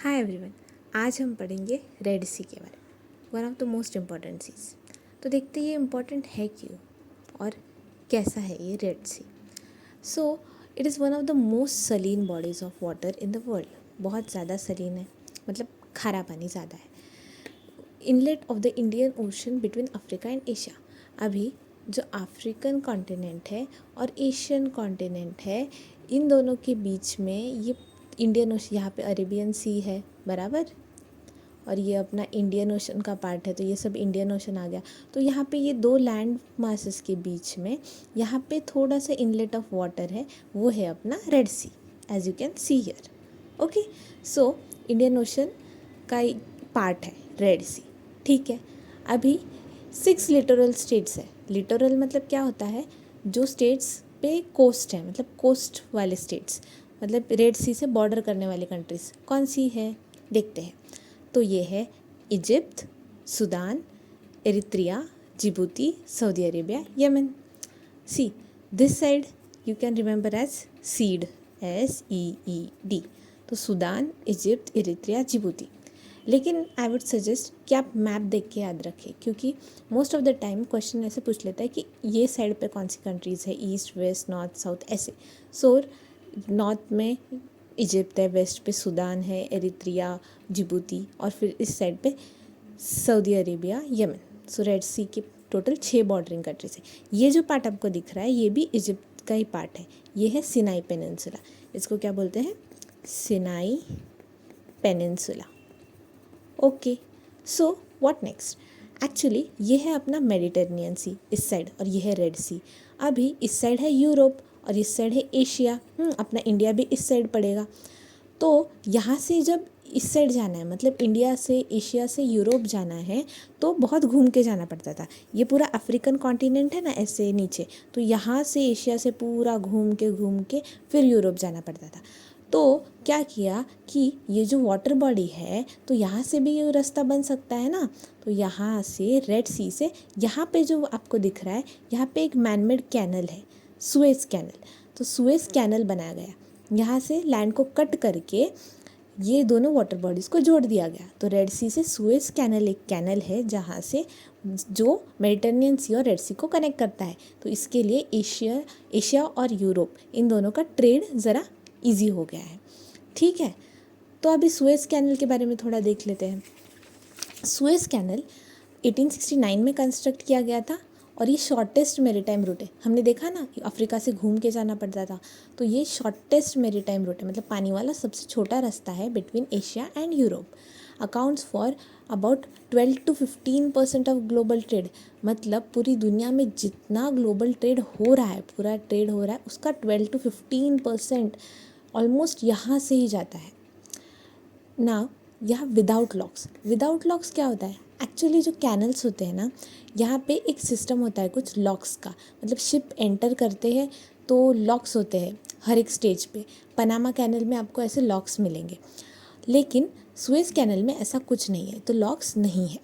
Hi everyone. आज हम पढ़ेंगे रेड सी के बारे में, one of the most important seas. तो देखते हैं ये इम्पॉर्टेंट है क्यों और कैसा है ये Red Sea. So it is one of the most saline bodies of water in the world. बहुत ज़्यादा सलीन है, मतलब खारा पानी ज़्यादा है। Inlet of the Indian Ocean between Africa and Asia. अभी जो अफ्रीकन कॉन्टिनेंट है और एशियन कॉन्टिनेंट है, इन दोनों के बीच में ये इंडियन ओशन, यहाँ पे अरेबियन सी है बराबर, और ये अपना इंडियन ओशन का पार्ट है, तो ये सब इंडियन ओशन आ गया। तो यहाँ पे ये दो लैंड मासेस के बीच में यहाँ पे थोड़ा सा इनलेट ऑफ वाटर है, वो है अपना Red Sea, as you can see here. Okay, so Indian Ocean का पार्ट है रेड सी, ठीक है। अभी 6 लिटोरल स्टेट्स है। लिटोरल मतलब क्या होता है, जो स्टेट्स पे कोस्ट है, मतलब कोस्ट वाले स्टेट्स, मतलब रेड सी से बॉर्डर करने वाली कंट्रीज़ कौन सी है देखते हैं। तो ये है Egypt, Sudan, Eritrea, Djibouti, Saudi Arabia, Yemen. See this side you can remember as seed, SEED। तो सूडान, इजिप्ट, एरित्रिया, जिबूती। लेकिन आई वुड सजेस्ट कि आप मैप देख के याद रखें, क्योंकि most of the time question ऐसे पूछ लेता है कि ये साइड पे कौन सी कंट्रीज़ है, ईस्ट, वेस्ट, नॉर्थ, साउथ, ऐसे। सो नॉर्थ में इजिप्ट है, वेस्ट पे सूडान है, एरित्रिया, जिबूती, और फिर इस साइड पे सऊदी अरेबिया, यमन। सो रेड सी के टोटल 6 बॉर्डरिंग कंट्रीज है। ये जो पार्ट आपको दिख रहा है ये भी इजिप्ट का ही पार्ट है। ये है सिनाई पेनिनसुला। इसको क्या बोलते हैं, Sinai peninsula. Okay, so what next. Actually ये है अपना मेडिटेरेनियन सी इस साइड, और ये है रेड सी। अभी इस साइड है यूरोप और इस साइड है एशिया। अपना इंडिया भी इस साइड पड़ेगा। तो यहाँ से जब इस साइड जाना है, मतलब इंडिया से, एशिया से यूरोप जाना है, तो बहुत घूम के जाना पड़ता था। ये पूरा अफ्रीकन कॉन्टिनेंट है ना ऐसे नीचे, तो यहाँ से एशिया से पूरा घूम के फिर यूरोप जाना पड़ता था। तो क्या किया कि ये जो वाटर बॉडी है, तो यहाँ से भी ये रास्ता बन सकता है ना। तो यहाँ से रेड सी से यहाँ पे जो आपको दिख रहा है, यहाँ पे एक मैनमेड कैनल है, सुएज कैनल। तो सुएज कैनल बनाया गया, यहाँ से लैंड को कट करके ये दोनों वाटर बॉडीज़ को जोड़ दिया गया। तो रेड सी से सुएज कैनल एक कैनल है जहाँ से जो मेडिटेरेनियन सी और रेड सी को कनेक्ट करता है। तो इसके लिए एशिया और यूरोप इन दोनों का ट्रेड ज़रा इजी हो गया है, ठीक है। तो अभी सुएज कैनल के बारे में थोड़ा देख लेते हैं। सुएज कैनल 1869 में कंस्ट्रक्ट किया गया था, और ये शॉर्टेस्ट मेरीटाइम रूट है। हमने देखा ना अफ्रीका से घूम के जाना पड़ता था, तो ये शॉर्टेस्ट मेरीटाइम रूट है, मतलब पानी वाला सबसे छोटा रास्ता है between Asia and Europe. Accounts for about 12 to 15% of global trade. मतलब पूरी दुनिया में जितना ग्लोबल ट्रेड हो रहा है, पूरा ट्रेड हो रहा है, उसका 12 to 15% ऑलमोस्ट यहाँ से ही जाता है ना। यहाँ विदाउट लॉक्स क्या होता है, एक्चुअली जो कैनल्स होते हैं ना, यहाँ पे एक सिस्टम होता है कुछ लॉक्स का, मतलब शिप एंटर करते हैं तो लॉक्स होते हैं हर एक स्टेज पे। पनामा कैनल में आपको ऐसे लॉक्स मिलेंगे, लेकिन सुएज कैनल में ऐसा कुछ नहीं है, तो लॉक्स नहीं है।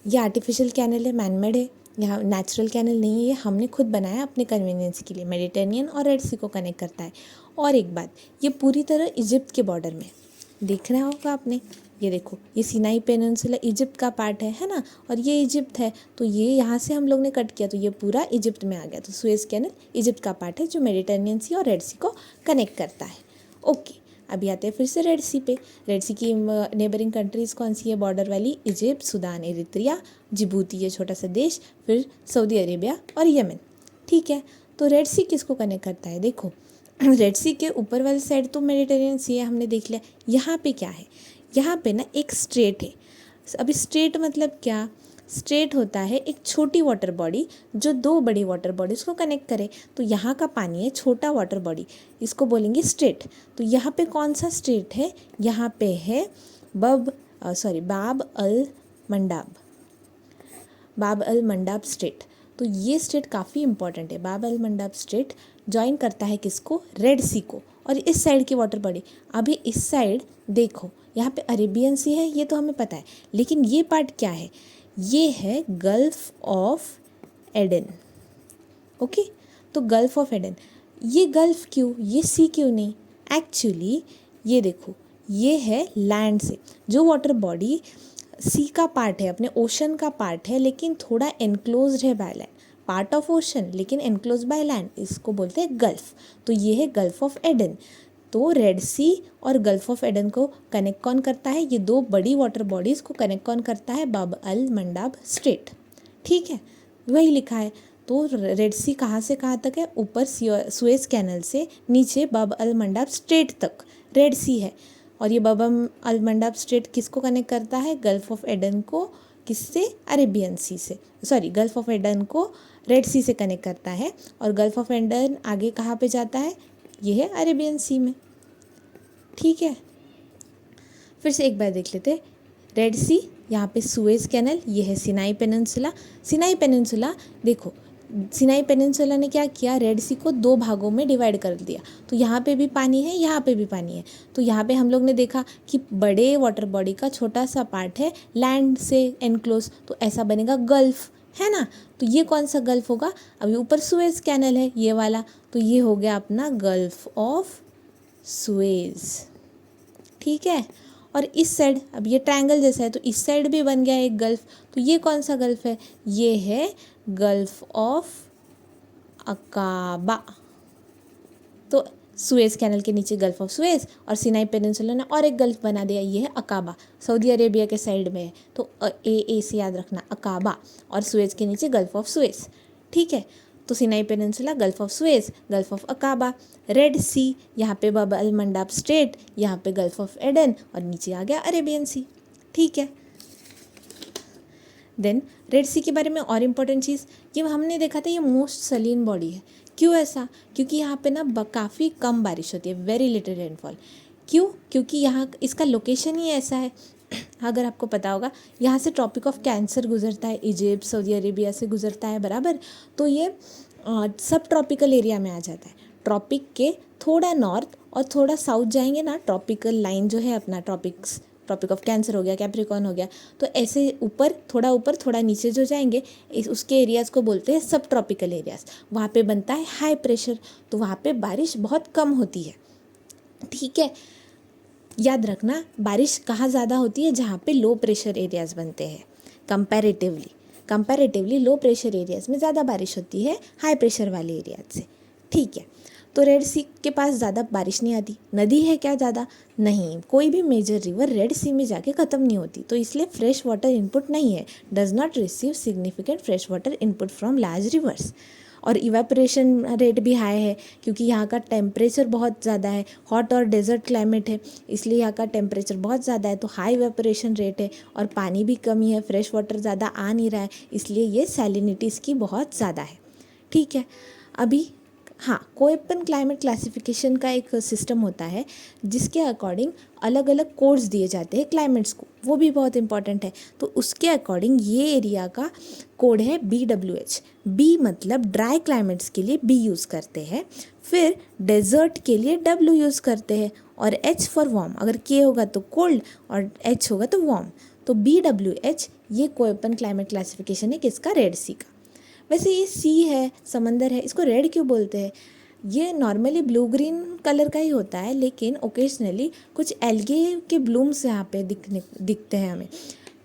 ये आर्टिफिशियल कैनल है, मैनमेड है, यहाँ नेचुरल कैनल नहीं है, ये हमने खुद बनाया अपने कन्वीनियंस के लिए। मेडिटेरेनियन और रेड सी को कनेक्ट करता है। और एक बात, ये पूरी तरह इजिप्ट के बॉर्डर में देख रहा होगा आपने, ये देखो, ये सिनाई पेनिनसुला इजिप्ट का पार्ट है ना, और ये इजिप्ट है, तो ये यहाँ से हम लोग ने कट किया तो ये पूरा इजिप्ट में आ गया। तो सुएज कैनल इजिप्ट का पार्ट है जो मेडिटेरेनियन सी और रेड सी को कनेक्ट करता है। ओके, अभी आते हैं फिर से रेड सी पे। रेड सी की नेबरिंग कंट्रीज़ कौन सी है बॉर्डर वाली, इजिप्ट, सूडान, एरित्रिया, जिबूती ये छोटा सा देश, फिर सऊदी अरेबिया और यमन, ठीक है। तो रेड सी किसको कनेक्ट करता है, देखो रेड सी के ऊपर वाली साइड तो मेडिटेरेनियन सी है, हमने देख लिया। यहाँ पे क्या है, यहाँ पे ना एक स्ट्रेट है। अभी स्ट्रेट मतलब क्या, स्ट्रेट होता है एक छोटी वाटर बॉडी जो दो बड़ी वाटर बॉडीज़ को कनेक्ट करे। तो यहाँ का पानी है छोटा वाटर बॉडी, इसको बोलेंगे स्ट्रेट। तो यहाँ पे कौन सा स्ट्रेट है, यहाँ पे है बाब अल मंडाब स्ट्रेट। तो ये स्ट्रेट काफ़ी इंपॉर्टेंट है। बाब अल मंडाब स्ट्रेट ज्वाइन करता है किसको, रेड सी को, और इस साइड की वाटर बॉडी। अभी इस साइड देखो, यहाँ पे अरेबियन सी है, ये तो हमें पता है, लेकिन ये पार्ट क्या है, ये है गल्फ ऑफ एडन। ओके, तो गल्फ ऑफ एडन, ये गल्फ क्यों, ये सी क्यों नहीं, एक्चुअली ये देखो, ये है लैंड से। जो वाटर बॉडी सी का पार्ट है, अपने ओशन का पार्ट है, लेकिन थोड़ा एनक्लोज्ड है by land, part of ocean लेकिन एनक्लोज बाय लैंड, इसको बोलते हैं गल्फ। तो ये है गल्फ ऑफ एडन। तो रेड सी और गल्फ ऑफ एडन को कनेक्ट कौन करता है? ये दो बड़ी वाटर बॉडीज़ को कनेक्ट कौन करता है? बाब अल मंडाब स्ट्रेट। ठीक है, वही लिखा है। तो रेड सी कहाँ से कहाँ तक है? ऊपर सुएज कैनल से नीचे बाब अल मंडाब स्ट्रेट तक रेड सी है। और ये बाब अल मंडाब स्ट्रेट किसको कनेक्ट करता है? गल्फ ऑफ एडन को किससे? अरेबियन सी से, सॉरी, गल्फ ऑफ एडन को रेड सी से कनेक्ट करता है। और गल्फ ऑफ एडन आगे कहाँ पे जाता है? ये है अरेबियन सी में। ठीक है, फिर से एक बार देख लेते हैं। रेड सी, यहाँ पे सुएज कैनल, ये है सिनाई पेनिनसुला। सिनाई पेनिनसुला, देखो सिनाई पेनिनसुला ने क्या किया? रेड सी को दो भागों में डिवाइड कर दिया। तो यहाँ पे भी पानी है, यहाँ पे भी पानी है। तो यहाँ पे हम लोग ने देखा कि बड़े वाटर बॉडी का छोटा सा पार्ट है लैंड से एनक्लोज, तो ऐसा बनेगा गल्फ, है ना। तो ये कौन सा गल्फ होगा? अभी ऊपर सुएज कैनल है ये वाला, तो ये हो गया अपना गल्फ ऑफ सुएज। ठीक है, और इस साइड, अब ये ट्रायंगल जैसा है तो इस साइड भी बन गया एक गल्फ। तो ये कौन सा गल्फ है? ये है गल्फ ऑफ अकाबा। तो सुएज कैनल के नीचे गल्फ ऑफ सुएज, और सिनाई पेनिनसुला ने और एक गल्फ बना दिया, ये है अकाबा, सऊदी अरेबिया के साइड में है। तो ए से याद रखना, अकाबा, और सुएज के नीचे गल्फ ऑफ सुएज। ठीक है, तो Sinai peninsula, gulf of Suez, gulf of Aqaba, Red Sea, यहाँ पे बाब अल मंडाब स्ट्रेट, यहाँ पे गल्फ ऑफ एडन, और नीचे आ गया अरेबियन सी। ठीक है, देन रेड सी के बारे में और इम्पोर्टेंट चीज़, ये हमने देखा था ये मोस्ट सलीन बॉडी है। क्यों ऐसा? क्योंकि यहाँ पे ना काफ़ी कम बारिश होती है, वेरी लिटिल रेनफॉल। क्यों? क्योंकि यहाँ इसका लोकेशन ही ऐसा है। अगर आपको पता होगा, यहाँ से ट्रॉपिक ऑफ कैंसर गुजरता है, इजिप्ट सऊदी अरेबिया से गुजरता है, बराबर। तो ये सब ट्रॉपिकल एरिया में आ जाता है। ट्रॉपिक के थोड़ा नॉर्थ और थोड़ा साउथ जाएंगे ना, ट्रॉपिकल लाइन जो है अपना, ट्रॉपिक ऑफ कैंसर हो गया, कैप्रिकॉर्न हो गया, तो ऐसे ऊपर थोड़ा नीचे जो जाएंगे उसके एरियाज़ को बोलते हैं सब ट्रॉपिकल एरियाज़। वहाँ पे बनता है हाई प्रेशर, तो वहाँ पे बारिश बहुत कम होती है। ठीक है, याद रखना, बारिश कहाँ ज़्यादा होती है? जहाँ पे लो प्रेशर एरियाज़ बनते हैं। कंपैरेटिवली लो प्रेशर एरियाज़ में ज़्यादा बारिश होती है हाई प्रेशर वाले एरियाज से। ठीक है, तो रेड सी के पास ज़्यादा बारिश नहीं आती। नदी है क्या ज़्यादा? नहीं, कोई भी मेजर रिवर रेड सी में जाके ख़त्म नहीं होती, तो इसलिए फ्रेश वाटर इनपुट नहीं है, does not receive significant fresh water input from large reverse. और इवेपोरेशन रेट भी हाई है, क्योंकि यहाँ का टेम्परेचर बहुत ज़्यादा है, हॉट और डेजर्ट क्लाइमेट है, इसलिए यहाँ का टेम्परेचर बहुत ज़्यादा है, तो हाई इवेपोरेशन रेट है, और पानी भी कमी है, फ्रेश वाटर ज़्यादा आ नहीं रहा है, इसलिए ये सैलिनिटी इसकी बहुत ज़्यादा है। ठीक है, अभी हाँ, कोपेन क्लाइमेट क्लासिफिकेशन का एक सिस्टम होता है जिसके अकॉर्डिंग अलग अलग कोड्स दिए जाते हैं क्लाइमेट्स को, वो भी बहुत इंपॉर्टेंट है। तो उसके अकॉर्डिंग ये एरिया का कोड है BWH। बी मतलब ड्राई क्लाइमेट्स के लिए बी यूज़ करते हैं, फिर डेजर्ट के लिए W यूज़ करते हैं, और H फॉर वार्म, अगर K होगा तो कोल्ड और H होगा तो वार्म। तो BWH ये कोपेन क्लाइमेट क्लासिफिकेशन है किसका? रेड सी का। वैसे ये सी है, समंदर है, इसको रेड क्यों बोलते हैं? ये नॉर्मली ब्लू ग्रीन कलर का ही होता है, लेकिन ओकेजनली कुछ एल्गे के ब्लूम्स यहाँ पे दिखते हैं हमें।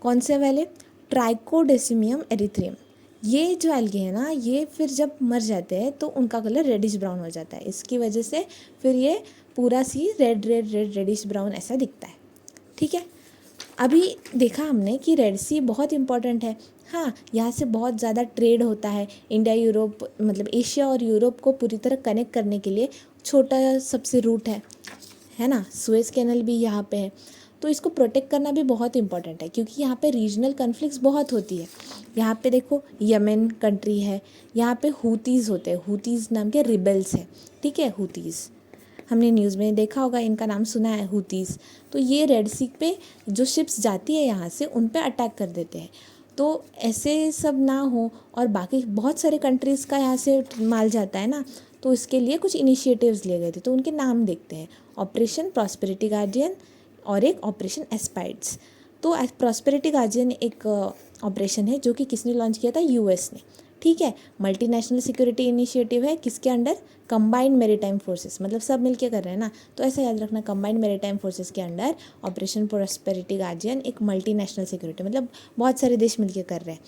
कौन से वाले? ट्राइकोडेसिमियम एरिथ्रियम। ये जो एल्गे हैं ना, ये फिर जब मर जाते हैं तो उनका कलर रेडिश ब्राउन हो जाता है, इसकी वजह से फिर ये पूरा सी रेडिश ब्राउन ऐसा दिखता है। ठीक है, अभी देखा हमने कि रेड सी बहुत इंपॉर्टेंट है। हाँ, यहाँ से बहुत ज़्यादा ट्रेड होता है, इंडिया यूरोप मतलब एशिया और यूरोप को पूरी तरह कनेक्ट करने के लिए छोटा सबसे रूट है ना, सुएज कैनल भी यहाँ पे है। तो इसको प्रोटेक्ट करना भी बहुत इंपॉर्टेंट है, क्योंकि यहाँ पे रीजनल कन्फ्लिक्ट्स बहुत होती है। यहाँ पे देखो यमन कंट्री है, यहाँ पे हूतीज़ होते हैं, हूतीज़ नाम के रिबेल्स हैं। ठीक है, हूतीज़ हमने न्यूज़ में देखा होगा, इनका नाम सुना है, हूतीज़। तो ये रेड सी पे जो शिप्स जाती है यहाँ से, उन पे अटैक कर देते हैं। तो ऐसे सब ना हो, और बाकी बहुत सारे कंट्रीज़ का यहाँ से माल जाता है ना, तो इसके लिए कुछ इनिशिएटिव्स लिए गए थे, तो उनके नाम देखते हैं। ऑपरेशन प्रॉस्पेरिटी गार्जियन और एक ऑपरेशन एस्पाइड्स। तो प्रॉस्पेरिटी गार्जियन एक ऑपरेशन है जो कि किसने लॉन्च किया था? US ने। ठीक है। मल्टीनेशनल सिक्योरिटी इनिशिएटिव है किसके अंडर, कंबाइंड मेरीटाइम फोर्सेस, मतलब सब मिलके कर रहे हैं ना, तो ऐसा याद रखना, कंबाइंड मेरीटाइम फोर्सेस के अंडर ऑपरेशन प्रॉस्पेरिटी गार्जियन एक मल्टीनेशनल सिक्योरिटी, मतलब बहुत सारे देश मिलके कर रहे हैं,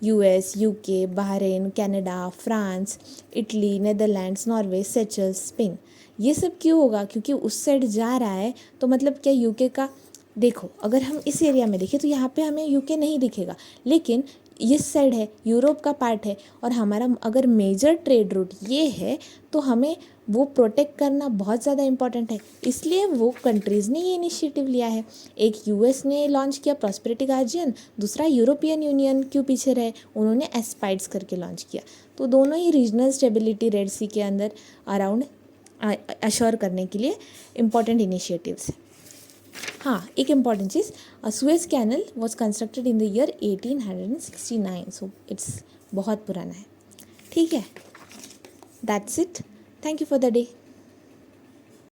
US, UK, Bahrain, Canada, France, Italy, Netherlands, Norway, Seychelles, Spain. ये सब क्यों होगा, क्योंकि उस साइड जा रहा है, तो मतलब क्या यूके का, देखो अगर हम इस एरिया में देखें तो यहाँ पे हमें यूके नहीं दिखेगा, लेकिन इस साइड है, यूरोप का पार्ट है, और हमारा अगर मेजर ट्रेड रूट ये है, तो हमें वो प्रोटेक्ट करना बहुत ज़्यादा इंपॉर्टेंट है, इसलिए वो कंट्रीज़ ने ये इनिशिएटिव लिया है। एक यूएस ने लॉन्च किया प्रॉस्पेरिटी गार्जियन, दूसरा यूरोपियन यूनियन क्यों पीछे रहे, उन्होंने एस्पाइड्स करके लॉन्च किया। तो दोनों ही रीजनल स्टेबिलिटी रेड सी के अंदर अराउंड अश्योर करने के लिए इम्पॉर्टेंट इनिशिएटिव्स हैं। हाँ, एक इम्पॉर्टेंट चीज़, Suez Canal was constructed in the year 1869, so it's बहुत पुराना है। ठीक है, that's it, thank you for the day.